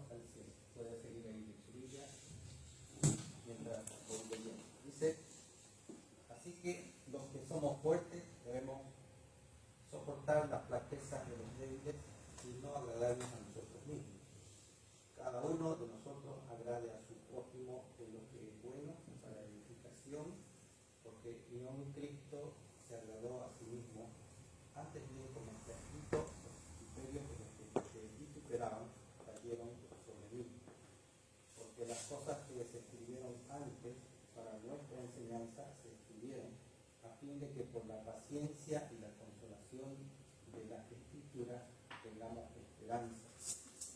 hasta el cielo. Puede seguir ahí en su Biblia mientras voy leyendo. Dice, así que los que somos fuertes debemos soportar las flaquezas de los débiles y no agradarnos a nosotros mismos. Cada uno de nosotros agrade a su prójimo en lo que es bueno para edificación, porque ni aun Cristo se agradó a sí mismo. Antes bien, como está escrito, los imperios de los que vituperaban cayeron sobre mí, porque las cosas que se escribieron antes para nuestra enseñanza se escribieron a fin de que por la paciencia y la consolación de las Escrituras tengamos esperanza.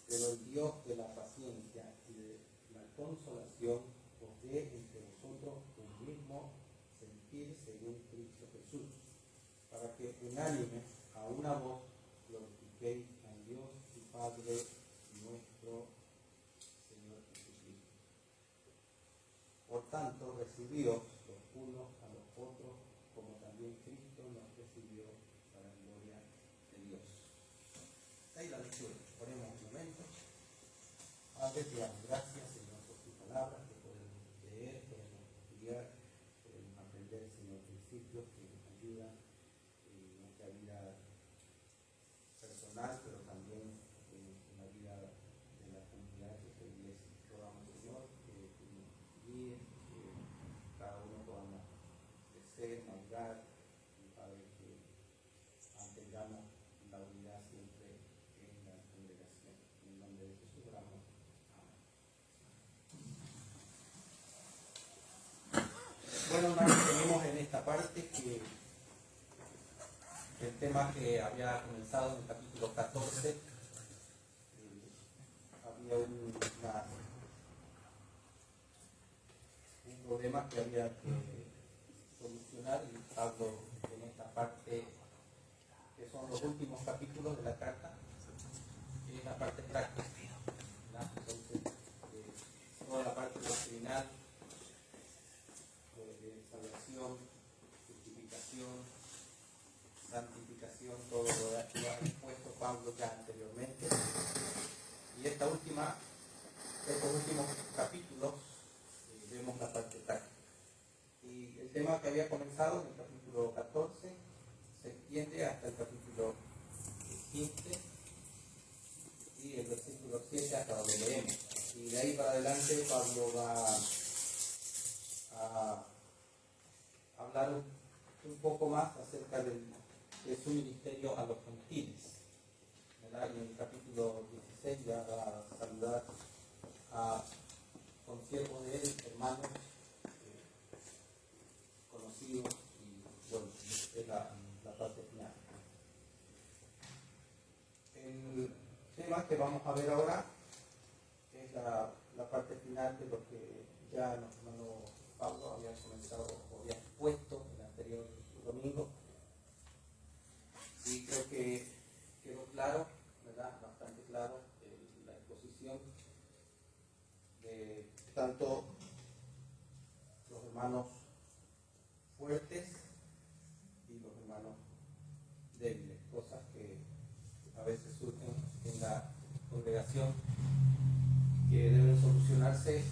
Pero el Dios de la paciencia y de la consolación os dé entre vosotros un mismo sentir según Cristo Jesús, para que unánime a una voz glorifiquéis al Dios y Padre nuestro Señor Jesucristo. Por tanto, recibíos los unos a los otros, como también Cristo nos recibió para la gloria de Dios. Ahí la lectura. Ponemos un momento. Padre, te damos gracias, Señor, por tu palabra, que podemos leer, podemos estudiar, podemos aprender, Señor, principios que nos ayudan en nuestra vida personal, pero también en la vida de la comunidad de esta iglesia. Rogamos, Señor, que tú nos guíes, que cada uno podamos crecer, madurar, y Padre, que mantengamos la unidad siempre en la congregación. En el nombre de Jesús oramos. Amén. Bueno, hermanos, tenemos en esta parte que el tema que había comenzado en el capítulo 14, había un problema que había que solucionar, y Pablo en esta parte, que son los últimos capítulos de la carta, es la parte práctica, ¿verdad? Entonces, toda la parte doctrinal de salvación, justificación, santificación, todo lo ha expuesto Pablo ya anteriormente. Y estos últimos capítulos vemos la parte práctica. Y el tema que había comenzado en el capítulo 14 se extiende hasta el capítulo 15 y el versículo 7 hasta donde leemos. Y de ahí para adelante Pablo va a hablar un poco más acerca de su ministerio a los gentiles, ¿verdad? Y en el capítulo 16 ya va a saludar a consiervos de él, hermanos, conocidos, y bueno, es la parte final. El tema que vamos a ver ahora es la parte final de lo que ya nuestro hermano Pablo había comenzado o había expuesto el anterior domingo. Y creo que quedó claro, ¿verdad? Bastante claro la exposición de tanto los hermanos fuertes y los hermanos débiles, cosas que a veces surgen en la congregación que deben solucionarse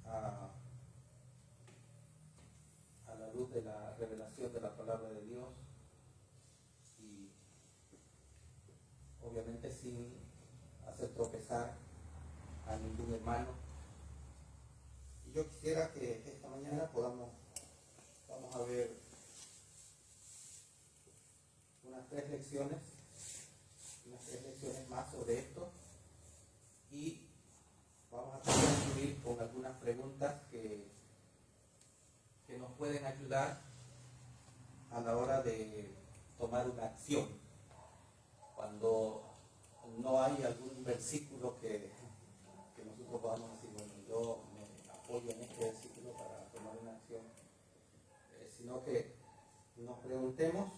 a la luz de la revelación de la palabra de Dios, y obviamente sin hacer tropezar a ningún hermano. Y yo quisiera que esta mañana vamos a ver unas tres lecciones más sobre esto, y vamos a concluir con algunas preguntas que nos pueden ayudar a la hora de tomar una acción cuando no hay algún versículo que nosotros podamos decir, bueno, yo me apoyo en este versículo para tomar una acción, sino que nos preguntemos,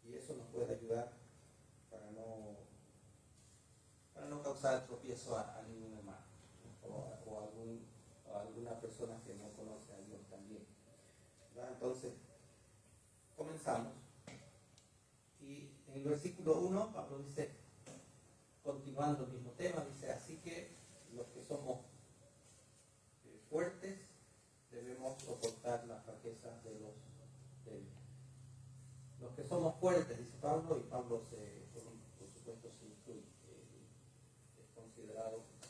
y eso nos puede ayudar para no causar tropiezo a ningún hermano o a alguna persona que no conoce a Dios también, ¿verdad? Entonces comenzamos, y en En el versículo 1, Pablo dice, continuando el mismo tema, dice, así que los que somos fuertes debemos soportar las flaquezas de los débiles. Los que somos fuertes, dice Pablo, y Pablo por supuesto se incluye,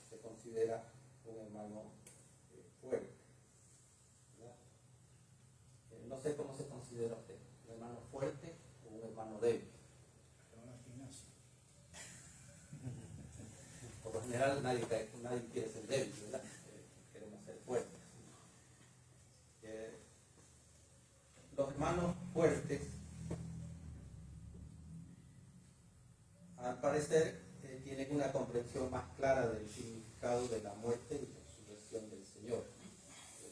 se considera un hermano fuerte. ¿Verdad? No sé cómo se considera usted, un hermano fuerte o un hermano débil. Por lo general nadie quiere ser débil, ¿verdad? Queremos ser fuertes. Los hermanos fuertes, al parecer, tienen una comprensión más clara del significado de la muerte y resurrección del Señor.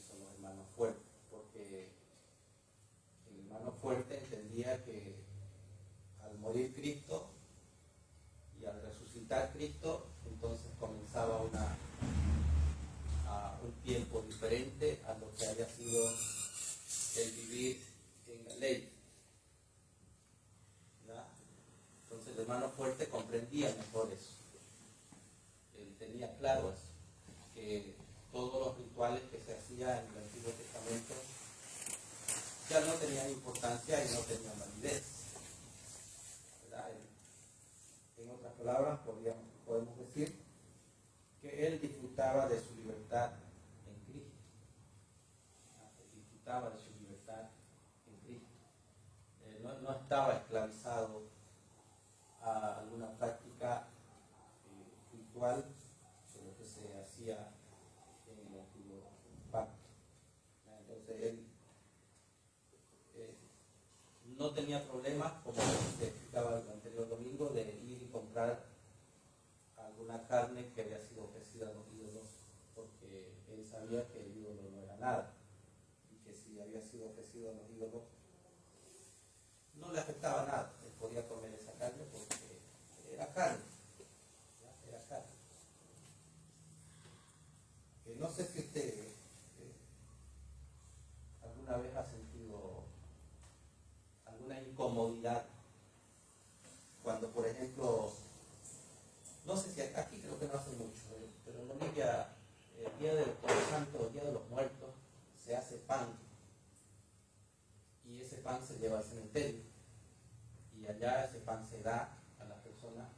Son los hermanos fuertes, porque el hermano fuerte entendía que al morir Cristo y al resucitar Cristo, entonces comenzaba un tiempo diferente a lo que haya sido el vivir en la ley. ¿Verdad? Entonces el hermano fuerte comprendía mejor eso. Él tenía claro eso, que todos los rituales que se hacían en el Antiguo Testamento ya no tenían importancia y no tenían validez. ¿Verdad? En otras palabras, podemos decir que él disfrutaba de su libertad en Cristo. Disfrutaba de su libertad en Cristo. No estaba esclavizado a alguna práctica ritual de lo que se hacía en el antiguo pacto. Entonces él no tenía problemas, como se explicaba el anterior domingo, de ir y comprar alguna carne que había sido ofrecida a los ídolos, porque él sabía que el ídolo no era nada, y que si había sido ofrecido a los ídolos no le afectaba nada, él podía comer esa carne porque era carne, ¿ya? Era carne. No sé si usted alguna vez ha sentido alguna incomodidad cuando, por ejemplo, no sé si aquí creo que no hace mucho, pero en Bolivia el día del Santo, el día de los Muertos, se hace pan y ese pan se lleva al cementerio y allá ese pan se da a las personas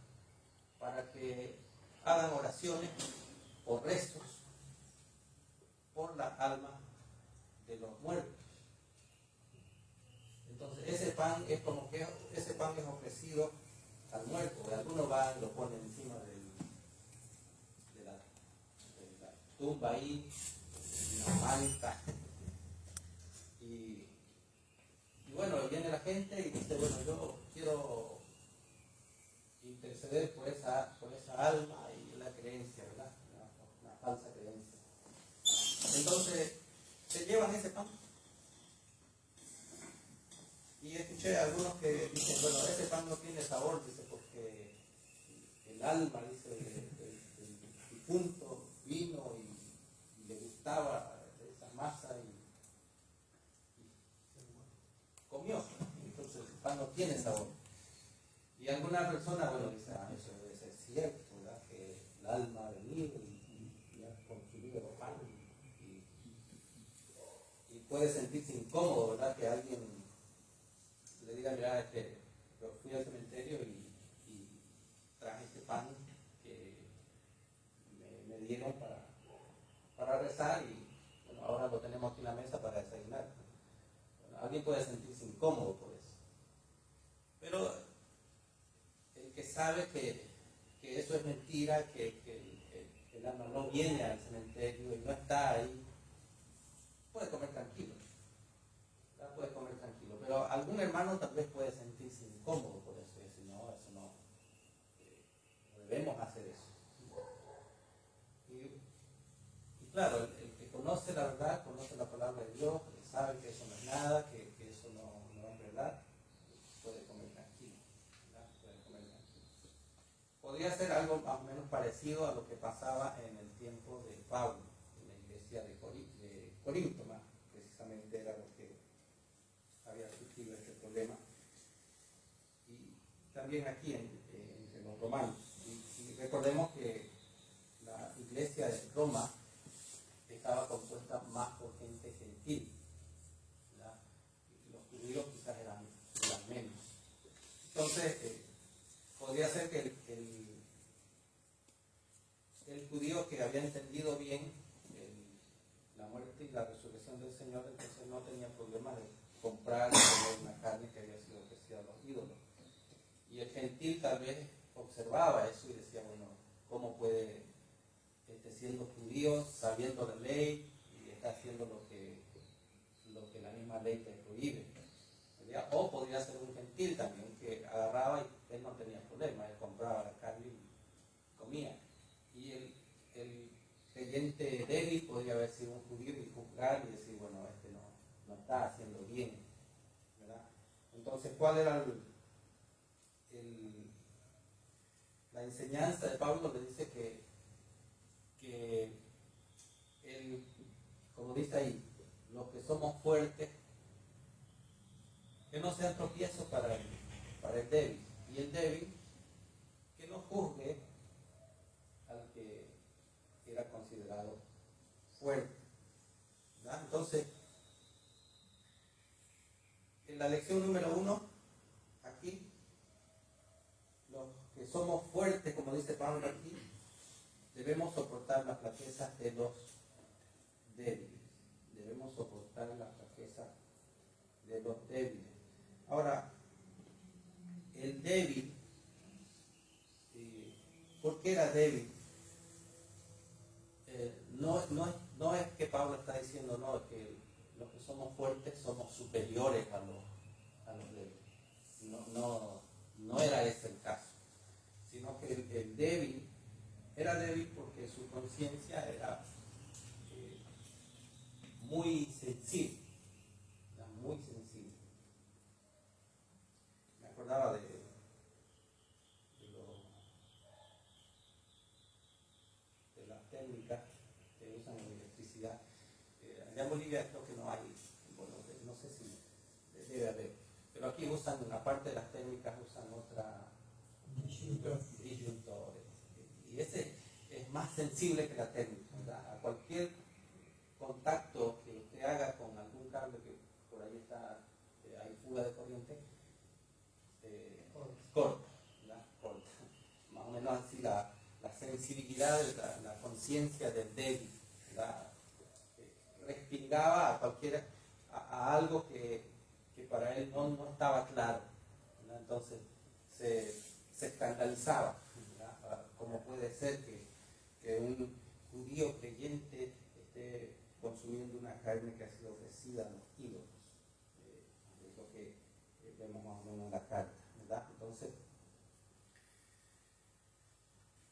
para que hagan oraciones o rezos por la alma de los muertos. Entonces ese pan es como que ese pan es ofrecido al muerto, algunos van y lo ponen encima de la tumba ahí, una manta, y bueno, viene la gente y dice, bueno, yo quiero interceder por esa alma y la creencia, ¿verdad? Una falsa creencia. Entonces, se llevan ese pan. Y escuché a algunos que dicen, bueno, ese pan no tiene sabor, dice, porque el alma, dice, el difunto vino y le gustaba esa masa y comió. Entonces el pan no tiene sabor. Y alguna persona, bueno, dice, eso debe ser cierto, ¿verdad? Que el alma ha venido y ha consumido el pan y puede sentirse incómodo, ¿verdad? Que alguien le diga, mira, yo fui al cementerio y traje este pan que me dieron para rezar y bueno, ahora lo tenemos aquí en la mesa para desayunar. Bueno, alguien puede sentirse incómodo por eso. Pero el que sabe que eso es mentira, que el alma no viene al cementerio y no está ahí, puede comer tranquilo. Puede comer tranquilo. Pero algún hermano tal vez puede sentirse incómodo por eso. Y decir, no, eso no debemos hacer eso. Y claro, el que conoce la verdad, conoce la palabra de Dios, sabe que eso no es nada, que eso no es verdad, puede comer tranquilo. Puede comer tranquilo. Podría ser algo más o menos parecido a lo que pasaba en el tiempo de Pablo, en la iglesia de Corinto, más precisamente era lo que había surgido este problema. Y también aquí en los romanos. Y recordemos que la iglesia de Roma estaba compuesta más por gente gentil, ¿verdad? Y los judíos quizás eran menos. Entonces, podría ser que el judío que había entendido bien la muerte y la resurrección del Señor, entonces no tenía problema de comprar y comer una carne que había sido ofrecida a los ídolos. Y el gentil tal vez observaba eso y decía, bueno, ¿cómo puede, siendo judío, sabiendo la ley, y está haciendo lo que la misma ley te prohíbe? ¿Verdad? O podría ser un gentil también, que agarraba y él no tenía problema, él compraba la carne y comía. Y el creyente débil podría haber sido un judío y juzgar y decir, bueno, este no está haciendo bien, ¿verdad? Entonces, ¿cuál era la enseñanza de Pablo? Le dice que él, como dice ahí, los que somos fuertes, que no sean tropiezos para el débil, y el débil que no juzgue al que era considerado fuerte, ¿verdad? Entonces, en la lección número 1, aquí, los que somos fuertes, como dice Pablo aquí, debemos soportar las flaquezas de los débiles. Debemos soportar las flaquezas de los débiles. Ahora, el débil, ¿por qué era débil? No es que Pablo está diciendo, no, es que los que somos fuertes somos superiores a los débiles. No era ese el caso, sino que el débil era débil porque su conciencia era muy sensible, era muy sensible. Me acordaba de las técnicas que usan en electricidad. Allá en Bolivia creo que no hay, bueno, no sé si debe haber, pero aquí usan, aparte de las técnicas, usan otra disyuntor, y ese es más sensible que la técnica, ¿verdad? A cualquier contacto que usted haga con algún cable que por ahí está, hay fuga de corriente, corta, ¿verdad? Corta. Más o menos así la sensibilidad, la conciencia del débil, respingaba a algo que para él no estaba claro, ¿verdad? Entonces se escandalizaba, ¿verdad? ¿Cómo puede ser que un judío creyente esté consumiendo una carne que ha sido ofrecida a los ídolos? Es lo que vemos más o menos en la carta, ¿verdad? Entonces,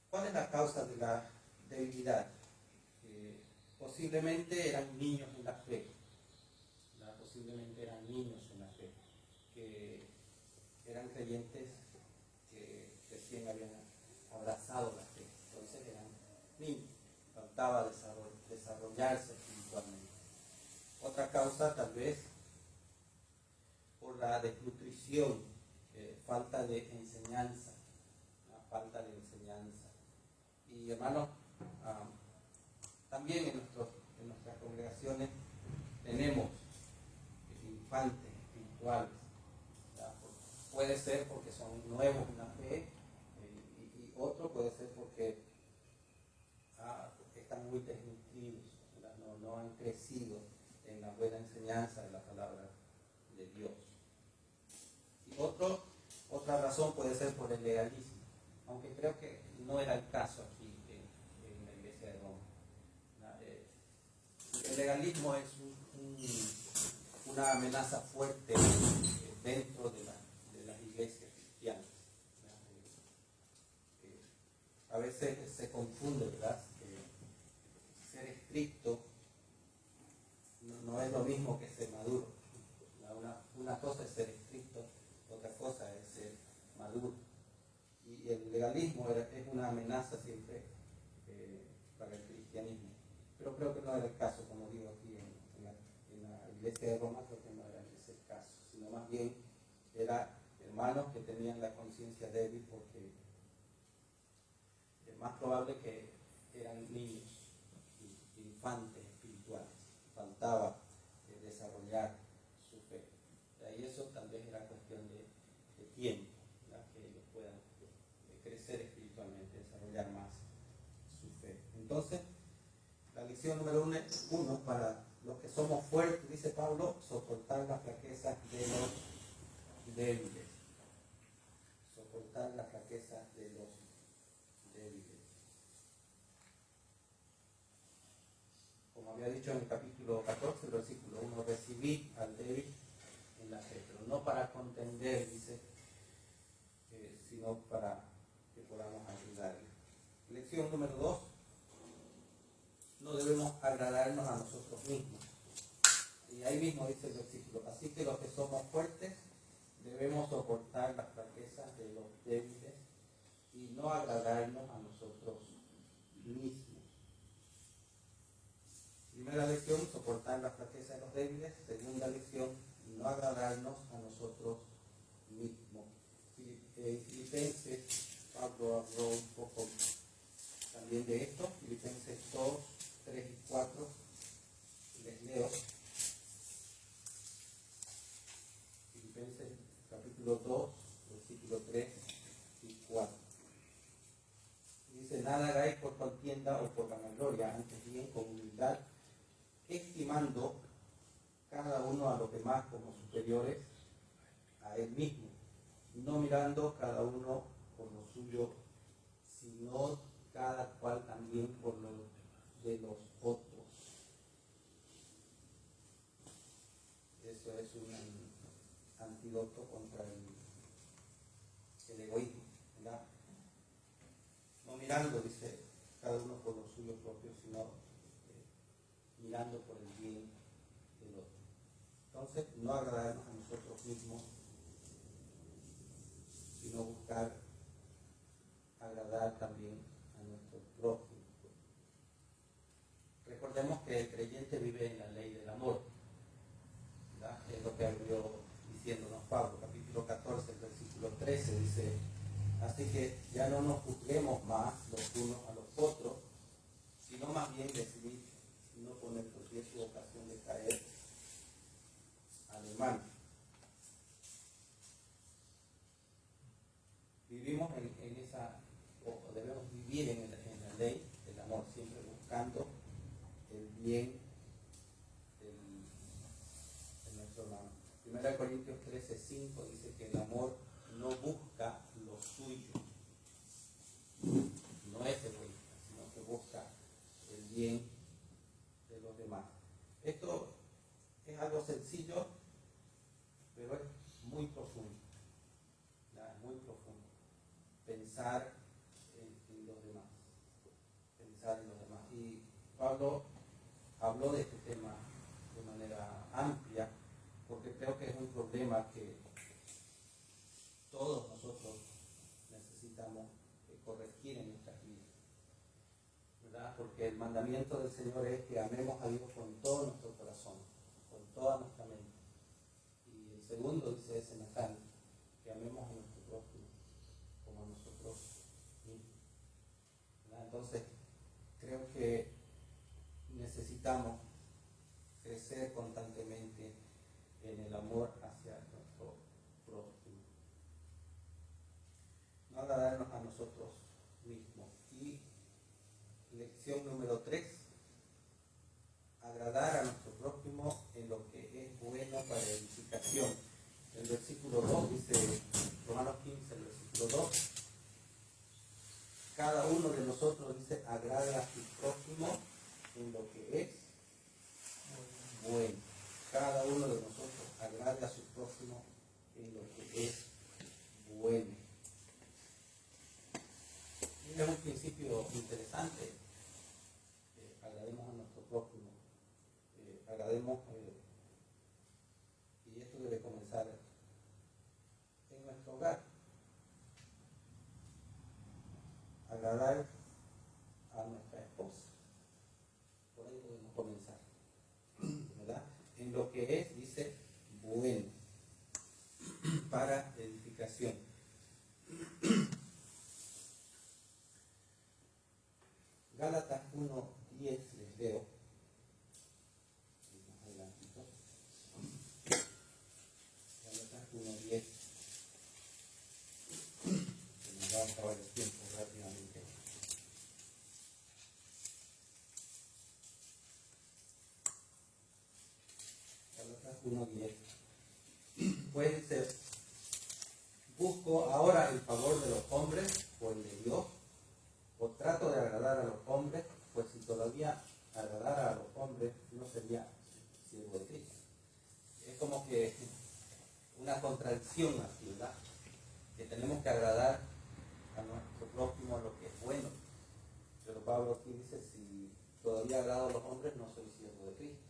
¿cuál es la causa de la debilidad? Posiblemente eran niños en la fe, ¿verdad? Posiblemente eran niños en la fe, que eran creyentes que recién habían abrazado la fe, entonces eran niños, faltaba desarrollarse espiritualmente. Otra causa tal vez por la desnutrición, falta de enseñanza, falta de enseñanza. Y hermanos, también en nuestras congregaciones tenemos infantes espirituales, ¿verdad? Puede ser porque son nuevos en la fe, y otro puede ser porque están muy desnutridos, no han crecido en la buena enseñanza de la palabra de Dios. Y otra razón puede ser por el legalismo, aunque creo que no era el caso aquí en la iglesia de Roma. El legalismo es una amenaza fuerte dentro de las iglesias cristianas. A veces se confunde, ¿verdad? Ser estricto no es lo mismo que ser maduro. Una cosa es ser estricto, otra cosa es ser maduro. Y el legalismo es una amenaza siempre para el cristianismo. Pero creo que no era el caso, como digo aquí en la iglesia de Roma, creo que no era ese el caso, sino más bien era hermanos que tenían la conciencia débil porque es más probable que eran niños, infantes espirituales, faltaba desarrollar su fe. Y eso tal vez era cuestión de tiempo, ¿verdad? Que ellos puedan crecer espiritualmente, desarrollar más su fe. Entonces, la lección número uno para los que somos fuertes, dice Pablo, soportar las flaquezas de los débiles. Soportar las flaquezas de los débiles. Como había dicho en el capítulo 14, versículo 1, recibid al débil en la fe, pero no para contender, dice, sino para que podamos ayudarle. Lección número 2, no debemos agradarnos a nosotros mismos. Y ahí mismo dice el versículo, así que los que somos fuertes debemos soportar las flaquezas de los débiles y no agradarnos a nosotros mismos. Primera lección, soportar las flaquezas de los débiles. Segunda lección, no agradarnos a nosotros mismos. Filipenses, Pablo habló un poco también de esto. Filipenses 2, 3 y 4. Les leo. Filipenses capítulo 2, versículo 3 y 4. Dice, nada hagáis por contienda o por vanagloria, antes bien con humildad, estimando cada uno a los demás como superiores a él mismo, no mirando cada uno por lo suyo, sino cada cual también por lo de los otros. Eso es un antídoto contra el egoísmo, ¿verdad? No mirando, dice, cada uno por lo suyo propio, sino mirando por el bien del otro. Entonces, no agradarnos a nosotros mismos, sino buscar agradar también a nuestro prójimo. Recordemos que el creyente vive en la ley del amor, ¿verdad? Es lo que abrió diciéndonos Pablo, capítulo 14, el versículo 13, dice, así que ya no nos juzguemos más los unos a los otros, sino más bien decidir no poner por su ocasión de caer al hermano. Vivimos en esa, o debemos vivir en la ley del amor, siempre buscando el bien de nuestro hermano. 1 Corintios 13, 5 dice que el amor no busca lo suyo, no es egoísta, sino que busca el bien de los demás. Esto es algo sencillo, pero es muy profundo, ¿verdad? Muy profundo. Pensar en los demás, pensar en los demás. Y Pablo habló de este tema de manera amplia, porque creo que es un problema que todos nosotros necesitamos corregir en nuestras vidas, ¿verdad? Porque el mandamiento del Señor es que amemos a Dios con todo nuestro corazón, con toda nuestra mente. Y el segundo dice es semejante, que amemos a nuestro prójimo como a nosotros mismos, ¿verdad? Entonces, creo que necesitamos crecer constantemente en el amor hacia nuestro prójimo. No agradarnos a nosotros mismos. Y lección número 3, agradar a nuestro prójimo en lo que es bueno para edificación. El versículo 2 dice, Romanos 15, el versículo 2, cada uno de nosotros dice, agrada a su prójimo en lo que es bueno. Cada uno de nosotros agrada a su prójimo en lo que es bueno. Y es un principio interesante. Agrademos a nuestro prójimo. Agrademos, y esto debe comenzar en nuestro hogar. Agradar a nuestra esposa. Por ahí podemos comenzar, ¿verdad? En lo que es, dice, bueno, para edificación. acabar el tiempo rápidamente. Gálatas 1:10. Puede ser, busco ahora el favor de los hombres o el de Dios, o trato de agradar a los hombres, pues si todavía agradara a los hombres no sería siervo de Cristo. Es como que una contradicción aquí, ¿verdad? Que tenemos que agradar a nuestro prójimo lo que es bueno. Pero Pablo aquí dice, si todavía agrado a los hombres, no soy siervo de Cristo.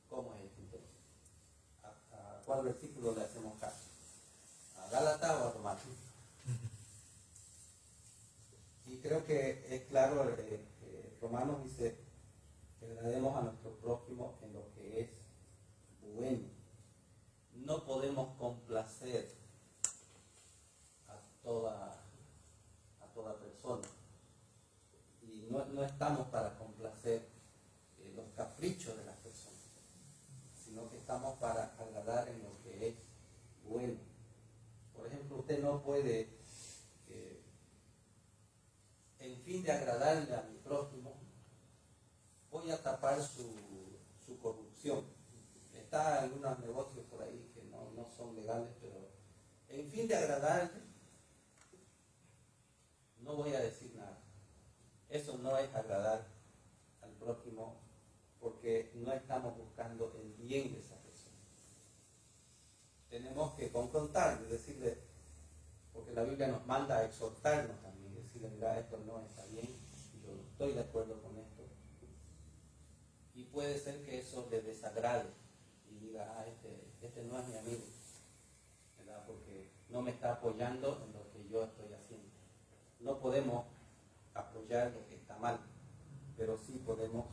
¿Cómo es esto entonces? ¿A cuál versículo le hacemos caso? ¿A Gálatas o a Romanos? Y creo que es claro, Romanos dice que agrademos a nuestro prójimo en lo que es bueno. No podemos complacer a toda persona. Y no estamos para complacer los caprichos de las personas, sino que estamos para agradar en lo que es bueno. Por ejemplo, usted no puede, en fin de agradarle a mi prójimo, voy a tapar su corrupción. Está en algunos negocios por ahí que no son legales, pero en fin de agradarle, no voy a decir nada. Eso no es agradar al prójimo, porque no estamos buscando el bien de esa persona. Tenemos que confrontarle, decirle, porque la Biblia nos manda a exhortarnos también, decirle, mira, esto no está bien, yo no estoy de acuerdo con esto. Y puede ser que eso le desagrade y diga, este no es mi amigo, ¿verdad? Porque no me está apoyando en lo que yo estoy haciendo. No podemos apoyar lo que está mal, pero sí podemos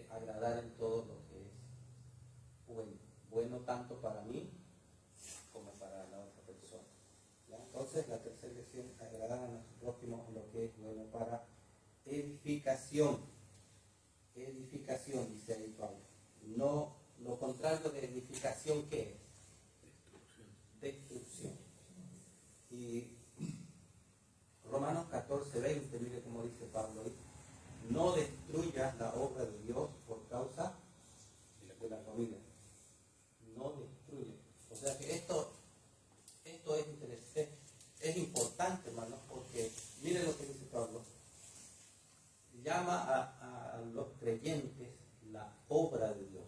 agradar en todo lo que es bueno. Bueno tanto para mí como para la otra persona. ¿Ya? Entonces, la tercera lección, agradar a nuestro prójimo en lo que es bueno para edificación. Edificación, dice ahí Pablo. No, lo contrario de edificación, ¿qué es? Destrucción. Y Romanos 14:20, mire cómo dice Pablo ahí. No destruyas la obra de Dios por causa de la comida. No destruye. O sea que esto es interesante, es importante, hermanos, porque mire lo que dice Pablo. Llama a los creyentes la obra de Dios.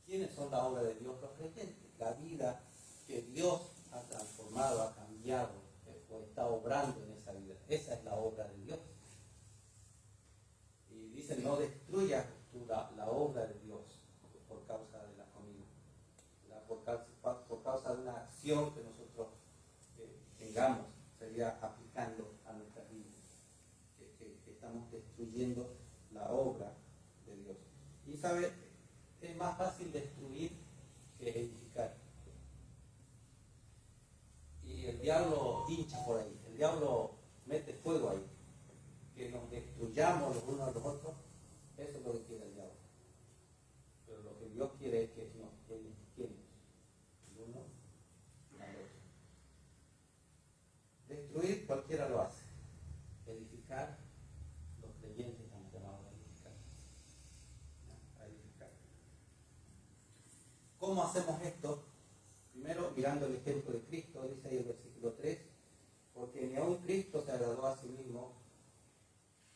¿Quiénes son la obra de Dios? Los creyentes. La vida que Dios ha transformado, ha cambiado, o está obrando en esa vida. Esa es la obra de Dios. Y dice, no destruyas tú la obra de Dios por causa de la comida. Por causa de una acción que nosotros tengamos, sería aplicando a nuestra vida. Que estamos destruyendo la obra de Dios. Y sabe, es más fácil destruir que edificar. Y el diablo hincha por ahí, el diablo mete fuego ahí. Que nos destruyamos los unos a los otros, eso es lo que quiere el diablo. Pero lo que Dios quiere es que nos edifiquemos el uno al otro. Destruir cualquiera lo hace. Edificar, los creyentes están llamados a edificar. ¿No? A edificar. ¿Cómo hacemos esto? Primero, mirando el ejemplo de Cristo, dice ahí el versículo 3, porque ni aun Cristo se agradó a sí mismo,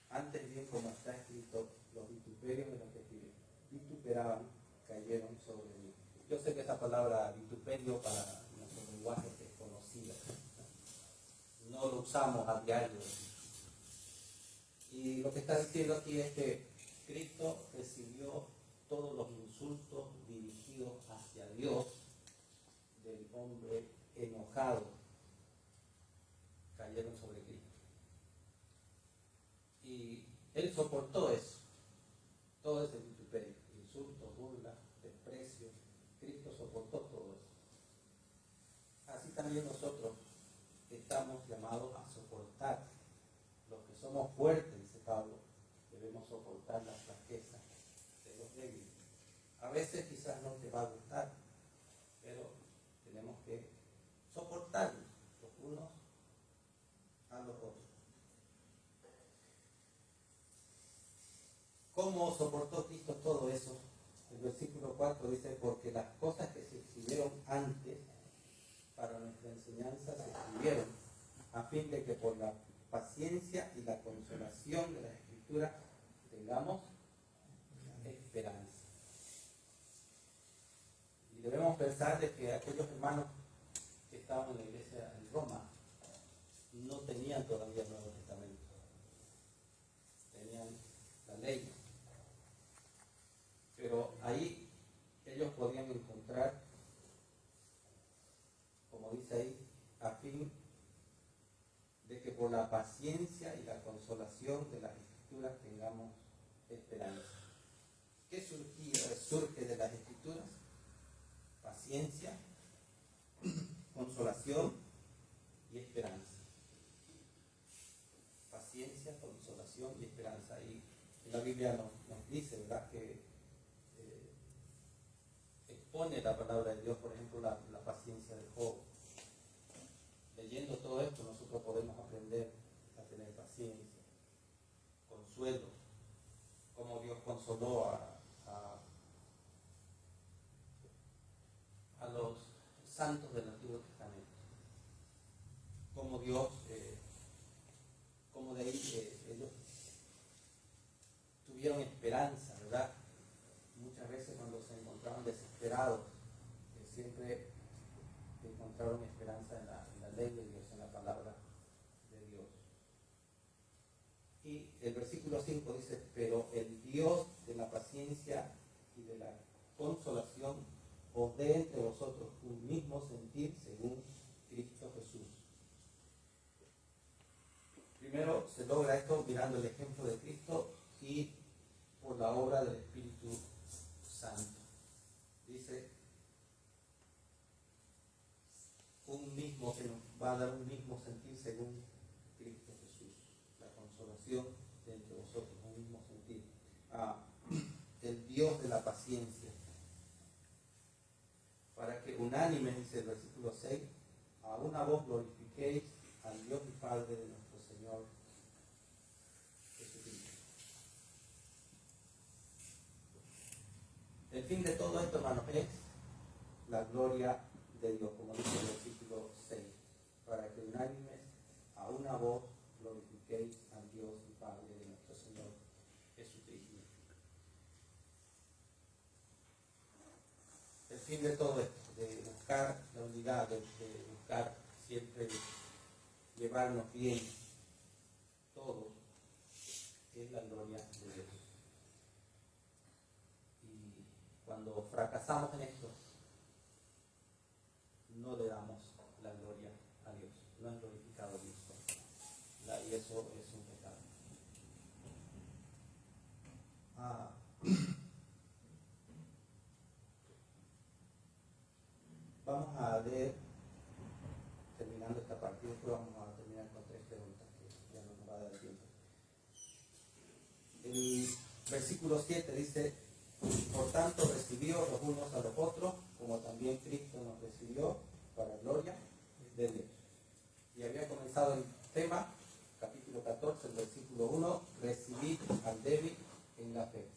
antes bien como está escrito, los vituperios de los que vituperaban cayeron sobre mí. Yo sé que esa palabra vituperio para nuestro lenguaje es conocida, no lo usamos a diario. Y lo que está diciendo aquí es que Cristo recibió todos los insultos dirigidos hacia Dios del hombre enojado, cayeron sobre Cristo. Y él soportó eso, todo ese vituperio, insultos, burlas, desprecios. Cristo soportó todo eso. Así también nosotros estamos llamados a soportar. Los que somos fuertes, dice Pablo, debemos soportar las flaquezas de los débiles. A veces quizás no te va a gustar, pero tenemos que soportarnos los unos ¿Cómo soportó Cristo todo eso? El versículo 4 dice, porque las cosas que se escribieron antes para nuestra enseñanza se escribieron a fin de que por la paciencia y la consolación de las Escrituras tengamos esperanza. Y debemos pensar de que aquellos hermanos que estaban en la iglesia en Roma no tenían todavía el Nuevo Testamento, tenían la ley, pero ahí ellos podían encontrar, como dice ahí, a fin de que por la paciencia y la consolación de las Escrituras tengamos esperanza. ¿Qué surge de las Escrituras? Paciencia, consolación y esperanza. Paciencia, consolación y esperanza. Y la Biblia nos dice, ¿verdad?, que expone la palabra de Dios, por ejemplo, la paciencia de Job. Leyendo todo esto, nosotros podemos aprender a tener paciencia, consuelo, cómo Dios consoló a los santos del Antiguo Testamento, cómo Dios, cómo de ahí ellos tuvieron esperanza, ¿verdad? Muchas veces cuando se encontraban desesperados, siempre encontraron esperanza en la ley de Dios, en la palabra de Dios. Y el versículo 5 dice, pero el Dios de la paciencia y de la consolación os dé entre vosotros un mismo sentir según Cristo Jesús. Primero se logra esto mirando el ejemplo de Cristo y por la obra del Espíritu Santo. Dice, un mismo, que nos va a dar un mismo sentir según Cristo Jesús. La consolación de entre vosotros, un mismo sentir. El Dios de la paciencia. Para que unánime, dice el versículo 6, a una voz glorifiquéis al Dios y Padre de nuestro Señor Jesucristo. El fin de todo esto, hermanos, es la gloria de Dios, como dice el versículo 6, para que unánimes a una voz glorifiquéis al Dios y Padre de nuestro Señor Jesucristo. El fin de todo esto, de buscar la unidad, de buscar siempre llevarnos bien todos, es la gloria de Dios. Y cuando fracasamos en esto, no le damos la gloria a Dios, no es glorificado Dios. Y eso es un pecado. Vamos a leer, terminando esta parte, después vamos a terminar con 3 preguntas que ya no nos va a dar tiempo. El versículo 7 dice, por tanto recibíos los unos a los otros, como también Cristo nos recibió para gloria de Dios. Y había comenzado el tema, capítulo 14, el versículo 1, recibid al débil en la fe.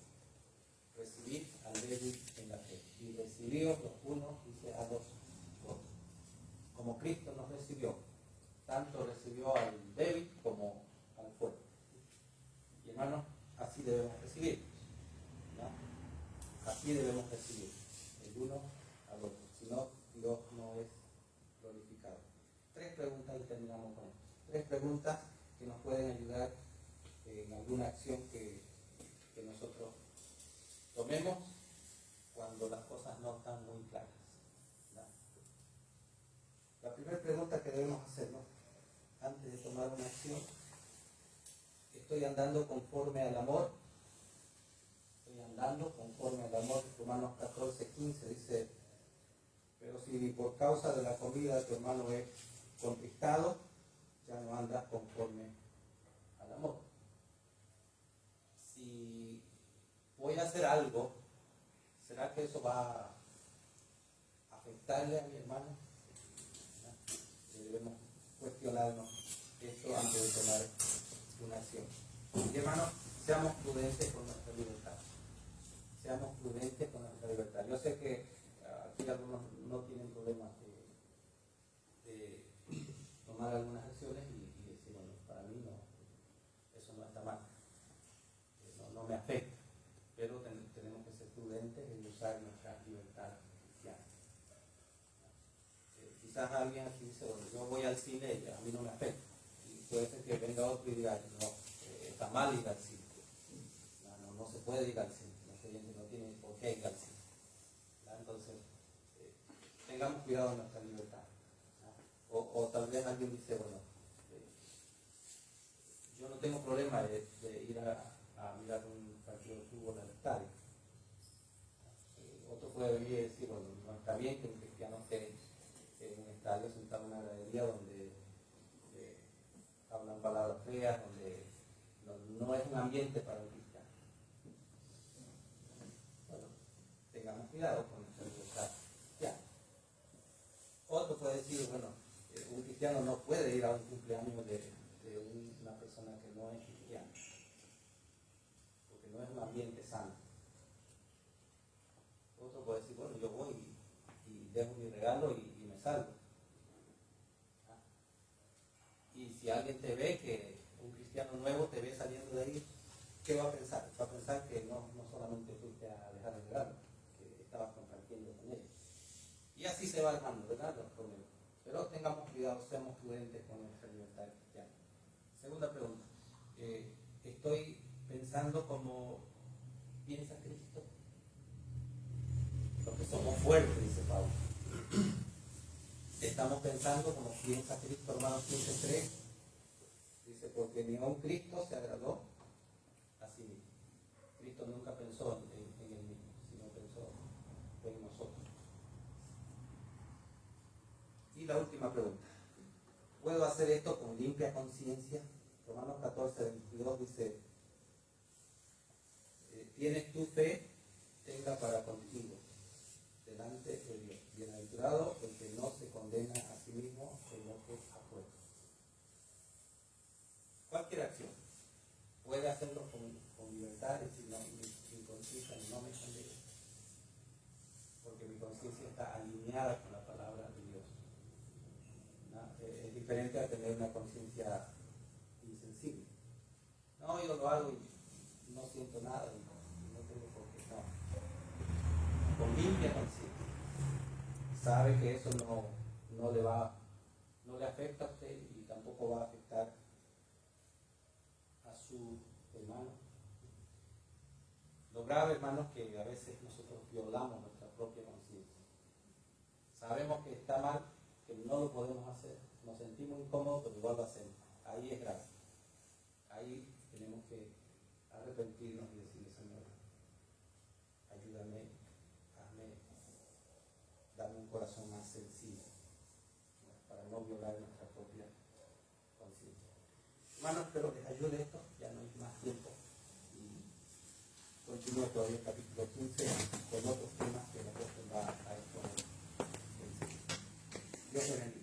Recibid al débil en la fe. Y recibíos los unos, dice, a los otros. Como Cristo nos recibió, tanto recibió al débil como al fuerte. Y hermanos, así debemos recibir, ¿no? Así debemos recibir, el uno al otro. Si no, Dios no es glorificado. 3 preguntas y terminamos con esto. 3 preguntas que nos pueden ayudar en alguna acción que nosotros tomemos cuando las cosas no están muy claras, ¿no? La primera pregunta que debemos hacernos antes de tomar una acción: ¿estoy andando conforme al amor? ¿Estoy andando conforme al amor? Romanos 14:15 dice, pero si por causa de la comida tu hermano es contristado, ya no andas conforme al amor. Si voy a hacer algo, ¿será que eso va a afectarle a mi hermano? ¿No? Debemos cuestionarnos esto antes de tomar una acción. Y hermano, seamos prudentes con nuestra libertad. Seamos prudentes con nuestra libertad. Yo sé que aquí algunos no tienen problemas de tomar algunas acciones y decir, bueno, para mí no, eso no está mal, no me afecta, pero tenemos que ser prudentes en usar nuestra libertad cristiana. Quizás alguien aquí dice, bueno, yo voy al cine y a mí no me afecta, y puede ser que venga otro y diga, no, está mal ir al cine, no se puede ir al cine, los creyentes no tienen por qué ir al cine. Entonces, tengamos cuidado en nuestra libertad. O tal vez alguien dice, bueno, yo no tengo problema de ir a mirar un partido de fútbol al estadio. Otro puede venir y decir, bueno, no está bien que un cristiano esté en un estadio sentado en una gradería donde hablan palabras feas, donde no es un ambiente para un cristiano. Bueno, tengamos cuidado con nuestra libertad. Ya. Otro puede decir, bueno, un cristiano no puede ir a un cumpleaños de una persona que no es cristiana, porque no es un ambiente sano. Otro puede decir, bueno, yo voy y dejo mi regalo y me salgo. Y si alguien te ve, que un cristiano nuevo te ve saliendo de ahí, ¿qué va a pensar? Va a pensar que no solamente fuiste a dejar el regalo, que estabas compartiendo con él. Y así se va armando, ¿verdad? Los problemas. Pero tengamos cuidado, seamos prudentes con nuestra libertad cristiana. Segunda pregunta. ¿Estoy pensando como piensa Cristo? Porque somos fuertes, dice Pablo. Estamos pensando como piensa Cristo, Romanos 15:3. Dice, porque ni aun Cristo se agradó a sí mismo. Cristo nunca pensó en él mismo, sino pensó en nosotros. Y la última pregunta. ¿Puedo hacer esto con limpia conciencia? Romanos 14:22 dice, tienes tu fe, tenga para contigo delante de Dios. Bienaventurado el que no se condena a sí mismo en lo que aprueba. Cualquier acción puede hacerlo con libertad, es decir, mi conciencia no me condena, porque mi conciencia está alineada con la palabra de Dios. Es diferente a tener una conciencia insensible. No, yo lo hago y no siento nada y no tengo por qué. No. Con limpia conciencia. Sabe que eso no le afecta a usted y tampoco va a afectar a su hermano. Lo grave, hermanos, que a veces nosotros violamos nuestra propia conciencia. Sabemos que está mal, que no lo podemos hacer, nos sentimos incómodos, pero igual lo hacemos. Ahí es grave. Ahí tenemos que arrepentirnos y decirle, Señor, ayúdame, dame un corazón más sensible para no violar nuestra propia conciencia. Hermanos, espero les ayude esto, ya no hay más tiempo. Y continúo todavía el capítulo 15 con otros temas que el apóstol va a exponer. Dios bendiga.